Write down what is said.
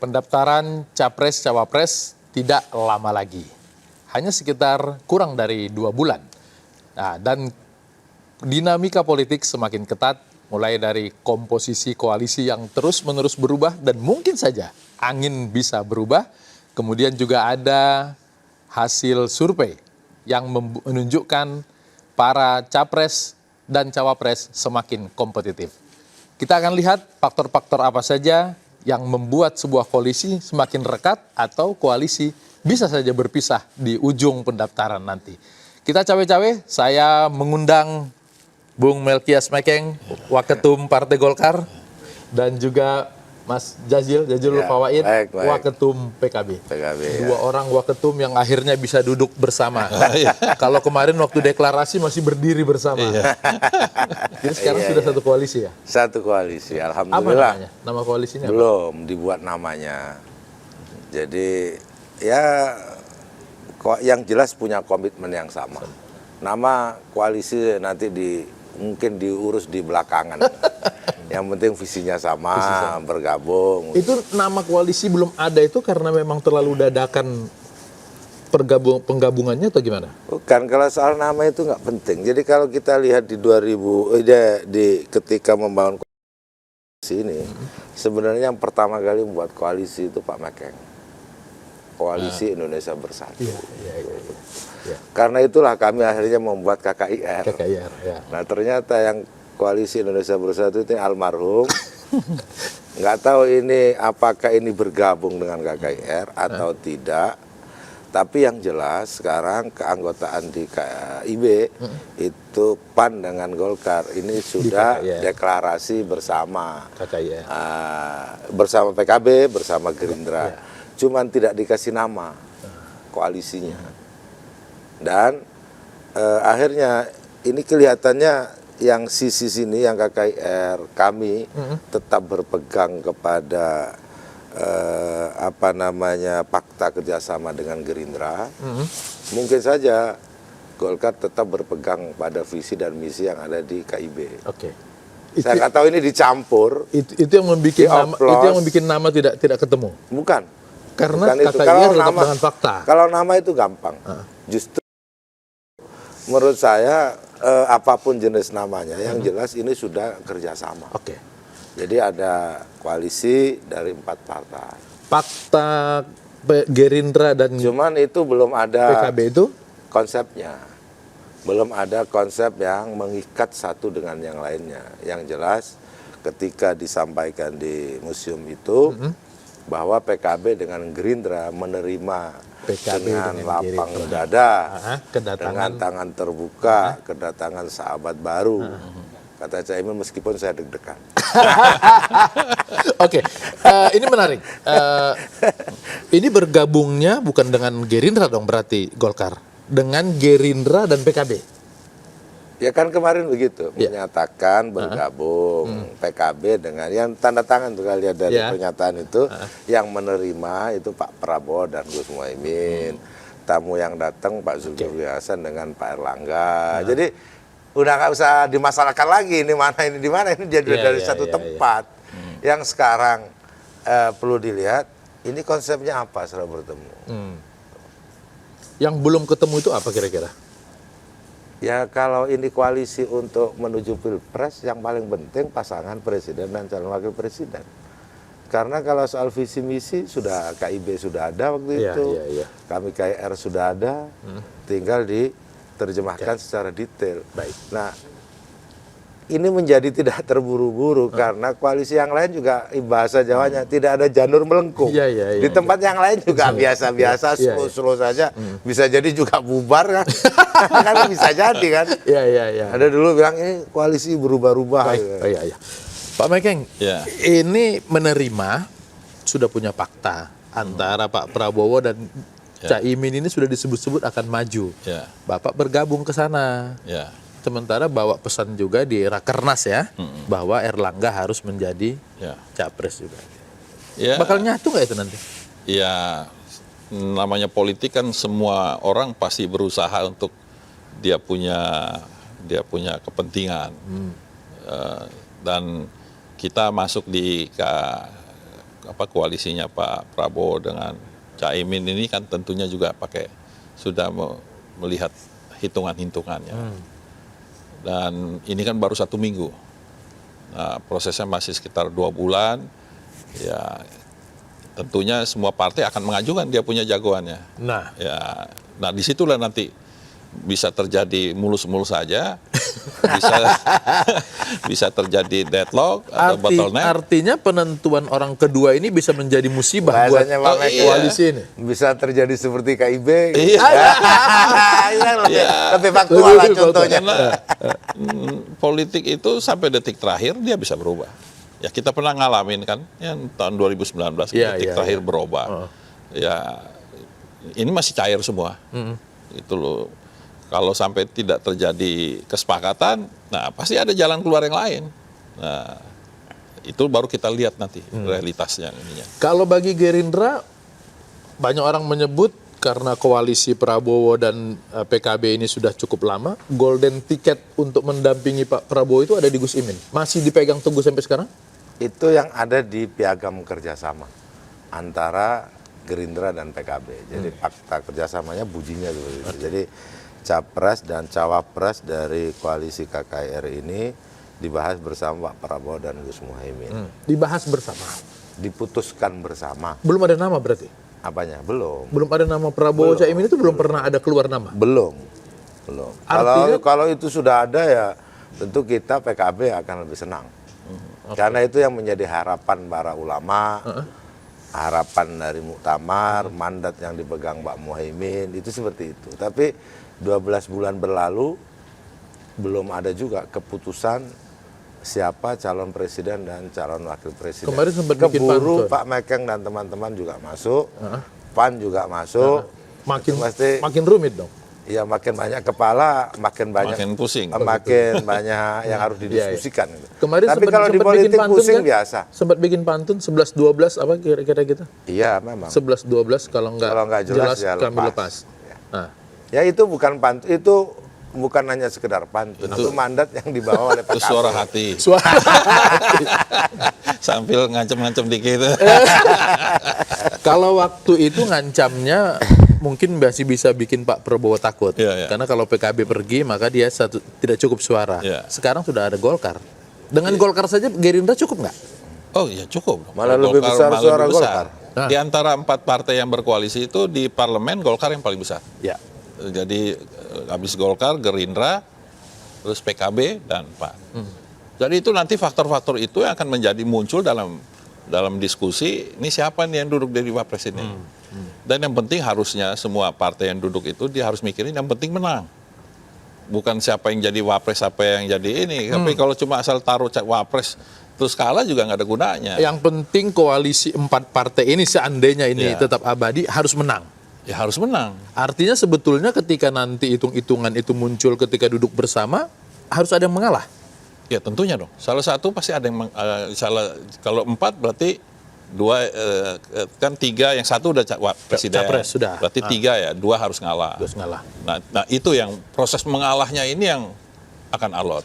pendaftaran Capres-Cawapres tidak lama lagi. Hanya sekitar kurang dari 2 bulan. Nah, dan dinamika politik semakin ketat, mulai dari komposisi koalisi yang terus-menerus berubah dan mungkin saja angin bisa berubah. Kemudian juga ada hasil survei yang menunjukkan para capres dan cawapres semakin kompetitif. Kita akan lihat faktor-faktor apa saja yang membuat sebuah koalisi semakin rekat atau koalisi bisa saja berpisah di ujung pendaftaran nanti. Kita cawe-cawe, saya mengundang Bung Melkias Mekeng, Waketum Partai Golkar, dan juga Mas Jazilul Fawait, Waketum PKB. Dua orang Waketum yang akhirnya bisa duduk bersama. Kalau kemarin waktu deklarasi masih berdiri bersama. Jadi sekarang sudah satu koalisi ya? Satu koalisi, alhamdulillah. Apa namanya? Nama koalisinya apa? Belum dibuat namanya. Jadi ya yang jelas punya komitmen yang sama. Nama koalisi nanti mungkin diurus di belakangan. Yang penting visinya sama, bergabung. Itu nama koalisi belum ada itu karena memang terlalu dadakan penggabungannya atau gimana? Bukan, kalau soal nama itu nggak penting. Jadi kalau kita lihat di ketika membangun koalisi ini, sebenarnya yang pertama kali membuat koalisi itu Pak Mekeng. Koalisi Indonesia Bersatu. Ya. Karena itulah kami akhirnya membuat KKIR. Ya. Nah ternyata yang Koalisi Indonesia Bersatu itu almarhum. Nggak tahu ini apakah ini bergabung dengan KKIR atau tidak. Tapi yang jelas sekarang keanggotaan di KIB itu PAN dengan Golkar ini sudah deklarasi bersama KKIR. Bersama PKB, bersama Gerindra. Cuman tidak dikasih nama koalisinya. Dan akhirnya ini kelihatannya yang sisi sini, yang KKIR kami tetap berpegang kepada fakta kerjasama dengan Gerindra. Mungkin saja Golkar tetap berpegang pada visi dan misi yang ada di KIB. Saya nggak tahu ini dicampur. Itu yang membuat nama tidak ketemu. Bukan. Karena KKIR tetap dengan fakta. Kalau nama itu gampang. Justru menurut saya apapun jenis namanya, yang jelas ini sudah kerjasama. Jadi ada koalisi dari 4 partai. Fakta Gerindra dan cuman itu belum ada PKB itu konsepnya. Belum ada konsep yang mengikat satu dengan yang lainnya. Yang jelas ketika disampaikan di museum itu bahwa PKB dengan Gerindra menerima dengan lapang dada, dengan tangan terbuka, kedatangan sahabat baru. Kata Caimin meskipun saya deg-degan. Ini menarik. Ini bergabungnya bukan dengan Gerindra dong berarti Golkar, dengan Gerindra dan PKB. Ya kan kemarin begitu, menyatakan bergabung PKB dengan yang tanda tangan tuh kalian dari pernyataan itu, yang menerima itu Pak Prabowo dan Gus Muhaimin. Tamu yang datang Pak Zulkifli Hasan dengan Pak Erlangga. Jadi udah nggak usah dimasalahkan lagi ini di mana ini jadi dari satu tempat. Yang sekarang perlu dilihat ini konsepnya apa setelah bertemu. Yang belum ketemu itu apa kira-kira? Ya kalau ini koalisi untuk menuju Pilpres, yang paling penting pasangan presiden dan calon wakil presiden. Karena kalau soal visi misi sudah KIB sudah ada waktu itu, kami KIR sudah ada, tinggal diterjemahkan secara detail. Nah ini menjadi tidak terburu-buru karena koalisi yang lain juga bahasa Jawanya tidak ada janur melengkung. Di tempat yang lain juga biasa-biasa, slow saja. Bisa jadi juga bubar kan. Kan bisa jadi kan. Ada dulu bilang ini koalisi berubah-ubah. Pak Mekeng, ini menerima sudah punya fakta antara Pak Prabowo dan Caimin ini sudah disebut-sebut akan maju. Bapak bergabung ke sana. Sementara bawa pesan juga di Rakernas bahwa Erlangga harus menjadi capres juga. Bakal nyatu nggak itu nanti? Ya, namanya politik kan semua orang pasti berusaha untuk dia punya kepentingan. Dan kita masuk di koalisinya Pak Prabowo dengan Caimin ini kan tentunya juga sudah melihat hitungan-hitungannya. Dan ini kan baru 1 minggu. Nah, prosesnya masih sekitar 2 bulan. Ya, tentunya semua partai akan mengajukan dia punya jagoannya. Nah, disitulah nanti bisa terjadi mulus-mulus saja, bisa terjadi deadlock atau bottleneck. Artinya penentuan orang kedua ini bisa menjadi musibah buat Bahasanya Pak Mekeng, koalisi ini. bisa terjadi seperti KIB. Iya. Lebih faktual lah contohnya. Karena politik itu sampai detik terakhir dia bisa berubah. Ya kita pernah ngalamin kan, yang tahun 2019 detik terakhir berubah. Ya ini masih cair semua. Itu loh. Kalau sampai tidak terjadi kesepakatan, nah pasti ada jalan keluar yang lain. Nah, itu baru kita lihat nanti realitasnya. Kalau bagi Gerindra, banyak orang menyebut karena koalisi Prabowo dan PKB ini sudah cukup lama, golden ticket untuk mendampingi Pak Prabowo itu ada di Gus Imin. Masih dipegang Teguh sampai sekarang? Itu yang ada di piagam kerjasama antara Gerindra dan PKB. Jadi fakta kerjasamanya bujinya seperti itu. Jadi capres dan cawapres dari koalisi KKR ini dibahas bersama Pak Prabowo dan Gus Muhaimin. Dibahas bersama. Diputuskan bersama. Belum ada nama berarti? Apanya? Belum. Belum ada nama Prabowo Caimin itu belum pernah ada keluar nama? Belum. Artinya, Kalau itu sudah ada ya tentu kita PKB akan lebih senang. Karena itu yang menjadi harapan para ulama, harapan dari Muktamar, mandat yang dipegang Pak Muhaimin, itu seperti itu. Tapi 12 bulan berlalu, belum ada juga keputusan siapa calon presiden dan calon wakil presiden. Kemarin sempat bikin Keburu pantun. Pak Mekeng dan teman-teman juga masuk, PAN juga masuk. Makin rumit dong. Ya makin banyak kepala, makin pusing. Makin banyak yang harus didiskusikan. Kemarin Tapi kalau di politik pusing biasa. Sempat bikin pantun 11-12 apa kira-kira gitu? Iya memang. 11-12 kalau nggak jelas ya kami lepas. Nah. Ya itu bukan pantun, itu bukan hanya sekedar pantun, itu mandat yang dibawa oleh PKB. Itu suara hati. Sambil ngancem-ngancem dikit. Kalau waktu itu ngancamnya mungkin masih bisa bikin Pak Prabowo takut. Karena kalau PKB pergi maka dia tidak cukup suara. Sekarang sudah ada Golkar. Dengan Golkar saja Gerindra cukup nggak? Oh iya cukup. Malah lebih besar suara Golkar. Nah. Di antara 4 partai yang berkoalisi itu di parlemen Golkar yang paling besar. Ya. Jadi habis Golkar, Gerindra, terus PKB dan PAN. Jadi itu nanti faktor-faktor itu yang akan menjadi muncul dalam diskusi. Ini siapa nih yang duduk dari wapres ini? Dan yang penting harusnya semua partai yang duduk itu dia harus mikirin yang penting menang. Bukan siapa yang jadi wapres, siapa yang jadi ini. Tapi kalau cuma asal taruh wapres terus kalah juga nggak ada gunanya. Yang penting koalisi 4 partai ini seandainya ini tetap abadi harus menang. Ya harus menang. Artinya sebetulnya ketika nanti hitung-hitungan itu muncul ketika duduk bersama harus ada yang mengalah. Ya tentunya dong. Salah satu pasti ada yang kalau 4 berarti 2 kan 3 yang 1 udah presiden. Capres sudah. Berarti 3 ya, 2 harus ngalah. Harus ngalah. Nah itu yang proses mengalahnya ini yang akan alot.